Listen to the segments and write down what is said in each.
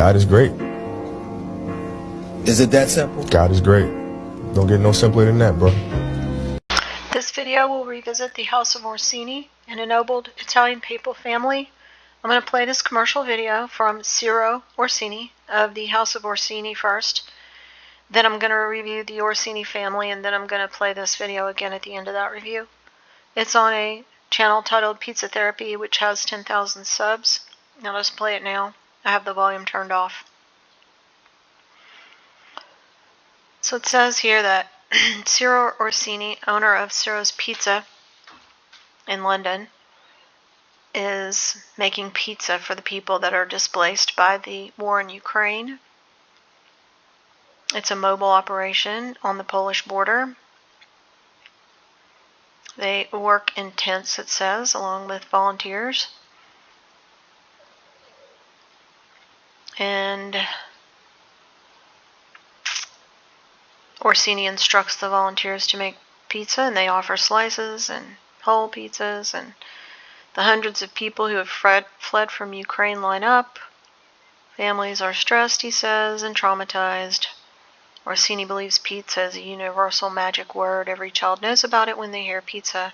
God is great. Is it that simple? God is great. Don't get no simpler than that, bro. This video will revisit the House of Orsini, an ennobled Italian papal family. I'm going to play this commercial video from Ciro Orsini of the House of Orsini first. Then I'm going to review the Orsini family, and then I'm going to play this video again at the end of that review. It's on a channel titled Pizza Therapy, which has 10,000 subs. Now let's play it now. I have the volume turned off. So it says here that Ciro Orsini, owner of Ciro's Pizza in London, is making pizza for the people that are displaced by the war in Ukraine. It's a mobile operation on the Polish border. They work in tents, it says, along with volunteers. And Orsini instructs the volunteers to make pizza, and they offer slices and whole pizzas, and the hundreds of people who have fled from Ukraine line up. Families are stressed, he says, and traumatized. Orsini believes pizza is a universal magic word. Every child knows about it when they hear pizza.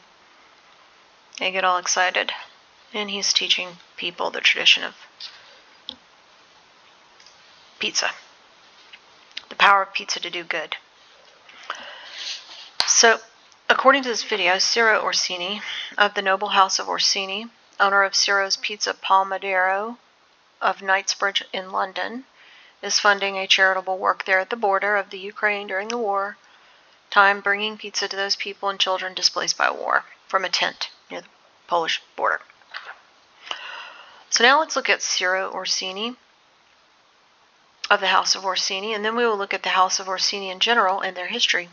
They get all excited. And he's teaching people the tradition of pizza. The power of pizza to do good. So, according to this video, Ciro Orsini of the noble house of Orsini, owner of Ciro's Pizza Palmadero of Knightsbridge in London, is funding a charitable work there at the border of the Ukraine during the war time, bringing pizza to those people and children displaced by war from a tent near the Polish border. So now let's look at Ciro Orsini of the House of Orsini, and then we will look at the House of Orsini in general and their history.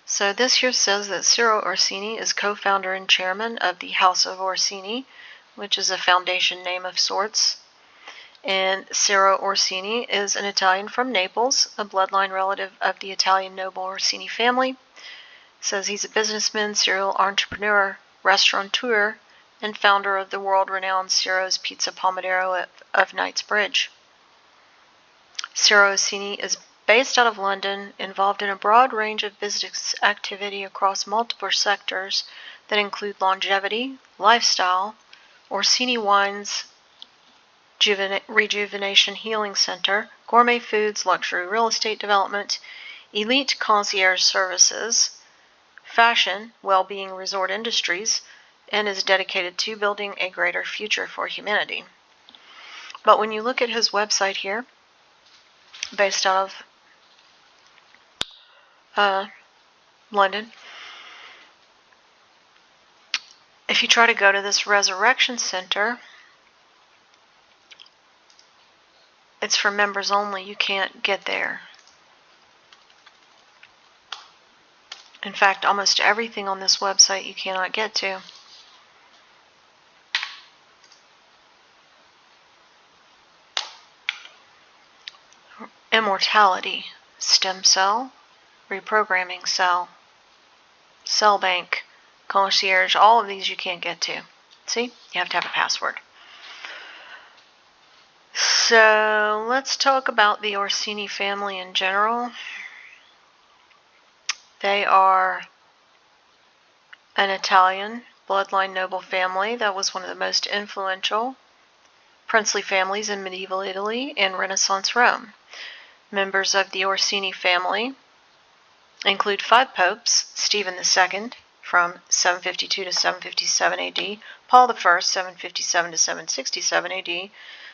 So this here says that Ciro Orsini is co-founder and chairman of the House of Orsini, which is a foundation name of sorts. And Ciro Orsini is an Italian from Naples, a bloodline relative of the Italian noble Orsini family. It says he's a businessman, serial entrepreneur, restaurateur, and founder of the world-renowned Ciro's Pizza Palmadero of Knightsbridge. Ciro Orsini is based out of London, involved in a broad range of business activity across multiple sectors that include longevity, lifestyle, Orsini Wines, Rejuvenation Healing Center, gourmet foods, luxury real estate development, elite concierge services, fashion, well-being resort industries, and is dedicated to building a greater future for humanity. But when you look at his website here, based out of London, if you try to go to this Resurrection Center, it's for members only. You can't get there. In fact, almost everything on this website you cannot get to. Immortality, stem cell, reprogramming cell, cell bank, concierge, all of these you can't get to. See? You have to have a password. So let's talk about the Orsini family in general. They are an Italian bloodline noble family that was one of the most influential princely families in medieval Italy and Renaissance Rome. Members of the Orsini family include 5 popes: Stephen II from 752 to 757 AD, Paul I 757 to 767 AD,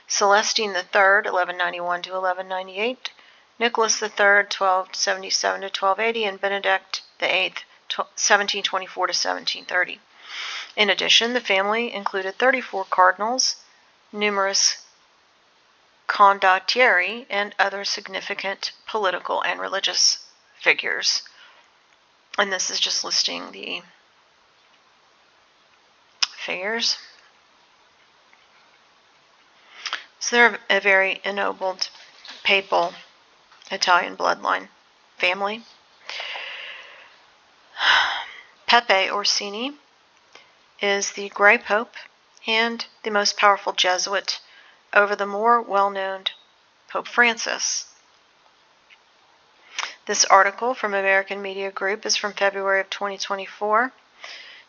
Celestine III 1191 to 1198, Nicholas III 1277 to 1280, and Benedict VIII 1724 to 1730. In addition, the family included 34 cardinals, numerous condottieri, and other significant political and religious figures. And this is just listing the figures. So they're a very ennobled papal Italian bloodline family. Pepe Orsini is the Grey Pope and the most powerful Jesuit over the more well-known Pope Francis. This article from American Media Group is from February of 2024.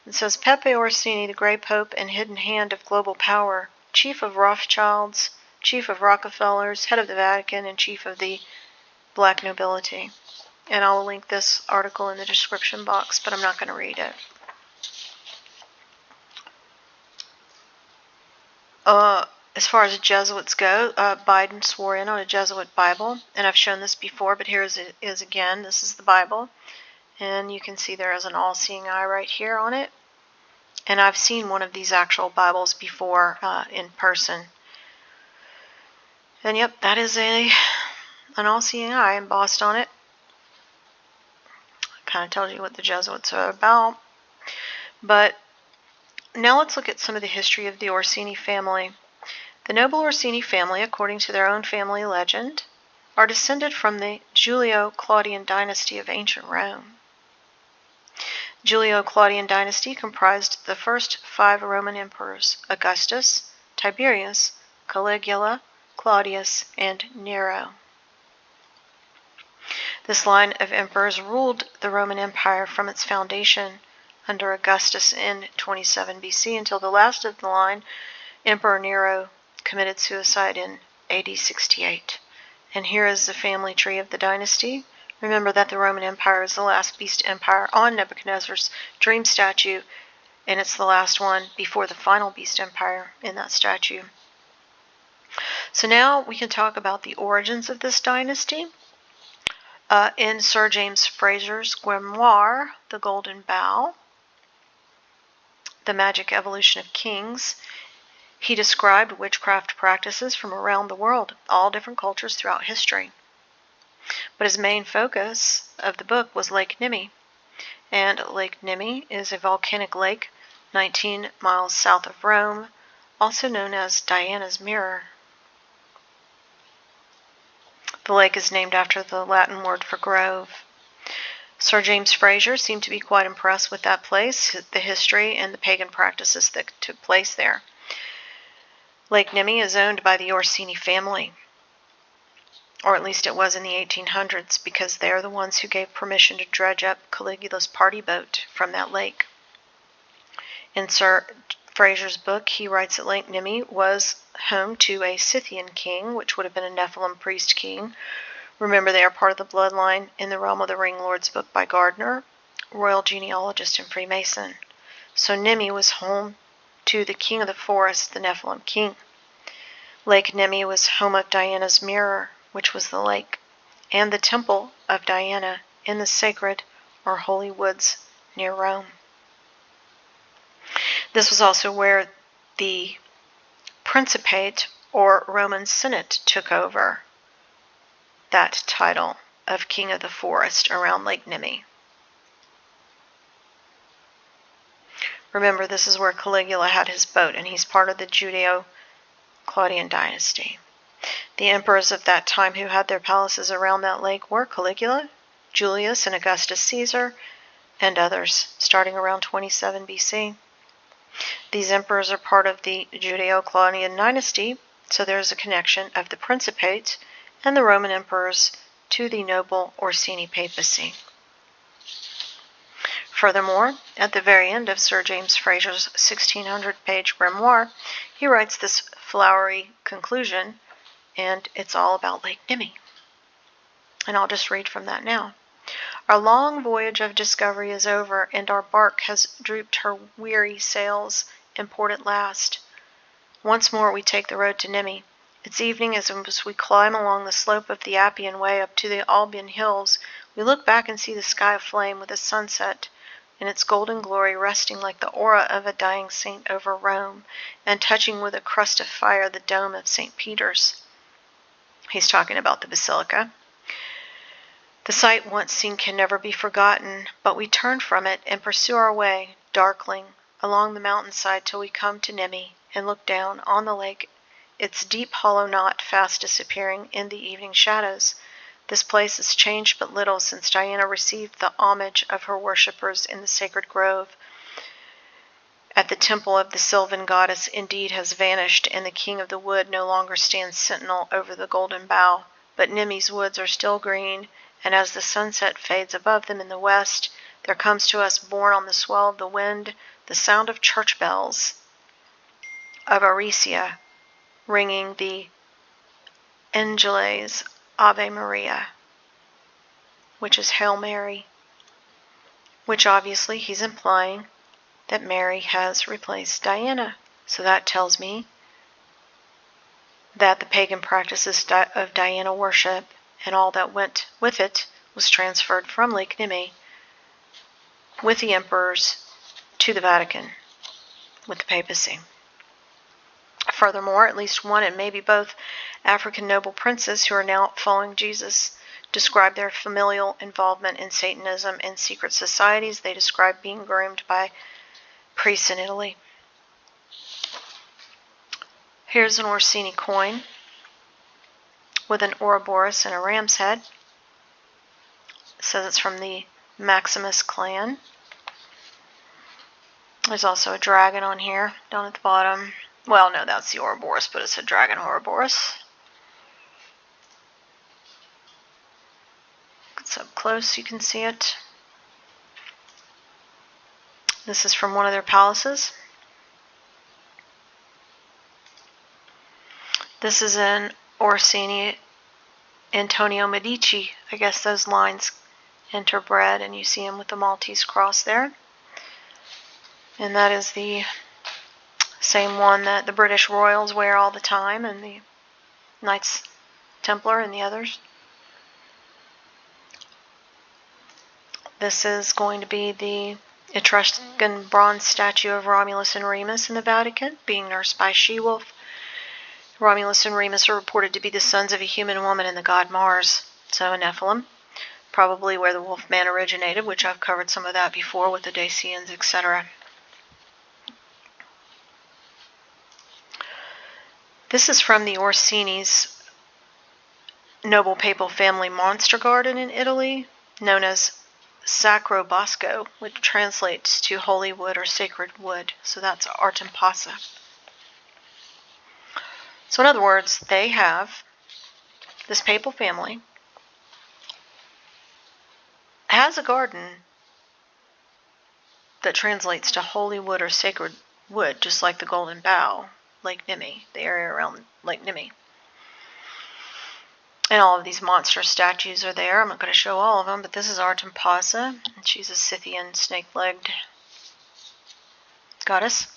It says, Pepe Orsini, the Grey Pope and hidden hand of global power, chief of Rothschilds, chief of Rockefellers, head of the Vatican, and chief of the black nobility. And I'll link this article in the description box, but I'm not going to read it. As far as Jesuits go, Biden swore in on a Jesuit Bible, and I've shown this before, but here it is again. This is the Bible, and you can see there is an all-seeing eye right here on it. And I've seen one of these actual Bibles before in person. And yep, that is an all-seeing eye embossed on it. Kind of tells you what the Jesuits are about. But now let's look at some of the history of the Orsini family. The noble Orsini family, according to their own family legend, are descended from the Julio-Claudian dynasty of ancient Rome. Julio-Claudian dynasty comprised the first 5 Roman emperors: Augustus, Tiberius, Caligula, Claudius, and Nero. This line of emperors ruled the Roman Empire from its foundation under Augustus in 27 BC until the last of the line, Emperor Nero, committed suicide in AD 68. And here is the family tree of the dynasty. Remember that the Roman Empire is the last beast empire on Nebuchadnezzar's dream statue, and it's the last one before the final beast empire in that statue. So now we can talk about the origins of this dynasty. In Sir James Fraser's grimoire, The Golden Bough, The Magic Evolution of Kings, he described witchcraft practices from around the world, all different cultures throughout history. But his main focus of the book was Lake Nemi. And Lake Nemi is a volcanic lake 19 miles south of Rome, also known as Diana's Mirror. The lake is named after the Latin word for grove. Sir James Fraser seemed to be quite impressed with that place, the history, and the pagan practices that took place there. Lake Nemi is owned by the Orsini family, or at least it was in the 1800s, because they're the ones who gave permission to dredge up Caligula's party boat from that lake. In Sir Fraser's book, he writes that Lake Nemi was home to a Scythian king, which would have been a Nephilim priest king. Remember, they are part of the bloodline in the Realm of the Ring Lords book by Gardner, royal genealogist and Freemason. So Nemi was home to the king of the forest, the Nephilim king. Lake Nemi was home of Diana's Mirror, which was the lake, and the temple of Diana in the sacred or holy woods near Rome. This was also where the Principate or Roman Senate took over that title of King of the Forest around Lake Nemi. Remember, this is where Caligula had his boat, and he's part of the Julio-Claudian dynasty. The emperors of that time who had their palaces around that lake were Caligula, Julius and Augustus Caesar, and others, starting around 27 BC. These emperors are part of the Judeo-Claudian dynasty, so there's a connection of the Principate and the Roman emperors to the noble Orsini papacy. Furthermore, at the very end of Sir James Fraser's 1600-page grimoire, he writes this flowery conclusion, and it's all about Lake Nemi. And I'll just read from that now. Our long voyage of discovery is over, and our bark has drooped her weary sails in port at last. Once more we take the road to Nemi. It's evening as we climb along the slope of the Appian Way up to the Alban Hills. We look back and see the sky aflame with the sunset in its golden glory, resting like the aura of a dying saint over Rome, and touching with a crust of fire the dome of St. Peter's. He's talking about the Basilica. The sight once seen can never be forgotten, but we turn from it and pursue our way, darkling, along the mountainside till we come to Nemi and look down on the lake, its deep hollow knot fast disappearing in the evening shadows. This place has changed but little since Diana received the homage of her worshippers in the sacred grove. at the temple of the sylvan goddess indeed has vanished, and the king of the wood no longer stands sentinel over the golden bough, but Nimi's woods are still green, and as the sunset fades above them in the west, there comes to us, borne on the swell of the wind, the sound of church bells of Aricia, ringing the Angeles Ave Maria, which is Hail Mary, which obviously he's implying that Mary has replaced Diana. So that tells me that the pagan practices of Diana worship and all that went with it was transferred from Lake Nimi with the emperors to the Vatican with the papacy. Furthermore, at least one and maybe both African noble princes who are now following Jesus describe their familial involvement in Satanism and secret societies. They describe being groomed by priests in Italy. Here's an Orsini coin with an Ouroboros and a ram's head. It says it's from the Maximus clan. There's also a dragon on here, down at the bottom. Well, no, that's the Ouroboros, but it's a dragon Ouroboros. It's up close, you can see it. This is from one of their palaces. This is an Orsini Antonio Medici. I guess those lines interbred, and you see him with the Maltese cross there. And that is the same one that the British royals wear all the time, and the Knights Templar and the others. This is going to be the Etruscan bronze statue of Romulus and Remus in the Vatican, being nursed by a she-wolf. Romulus and Remus are reported to be the sons of a human woman and the god Mars, so a Nephilim, probably where the Wolfman originated, which I've covered some of that before with the Dacians, etc. This is from the Orsini's noble papal family monster garden in Italy, known as Sacro Bosco, which translates to holy wood or sacred wood. So that's Artem Pasa. So in other words, they have, this papal family has a garden that translates to holy wood or sacred wood, just like the Golden Bough, Lake Nimi, the area around Lake Nimi. And all of these monster statues are there. I'm not going to show all of them, but this is Artem Pasa, and she's a Scythian snake-legged goddess.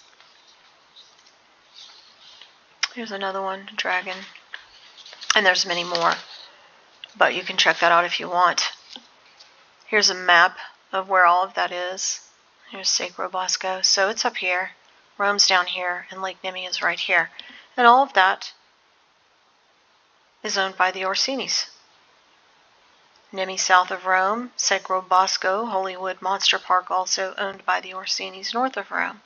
Here's another one, dragon. And there's many more, but you can check that out if you want. Here's a map of where all of that is. Here's Sacro Bosco. So it's up here. Rome's down here, and Lake Nimi is right here. And all of that is owned by the Orsinis. Nimi south of Rome, Sacro Bosco, Holywood Monster Park, also owned by the Orsinis north of Rome.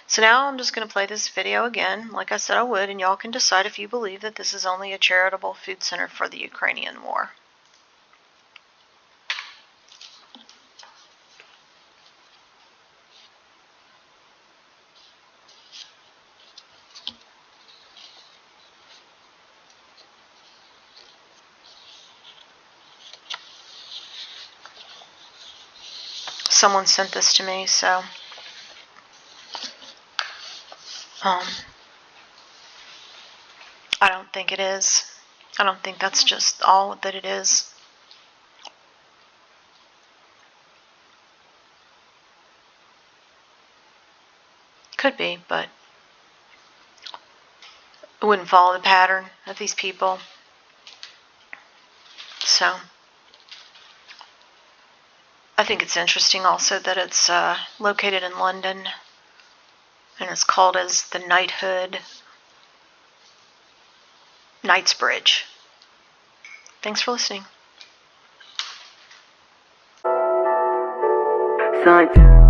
So now I'm just going to play this video again, like I said I would, and y'all can decide if you believe that this is only a charitable food center for the Ukrainian war. Someone sent this to me, so I don't think it is. I don't think that's just all that it is. Could be, but it wouldn't follow the pattern of these people. So I think it's interesting also that it's located in London, and it's called as the Knightsbridge. Thanks for listening. Son.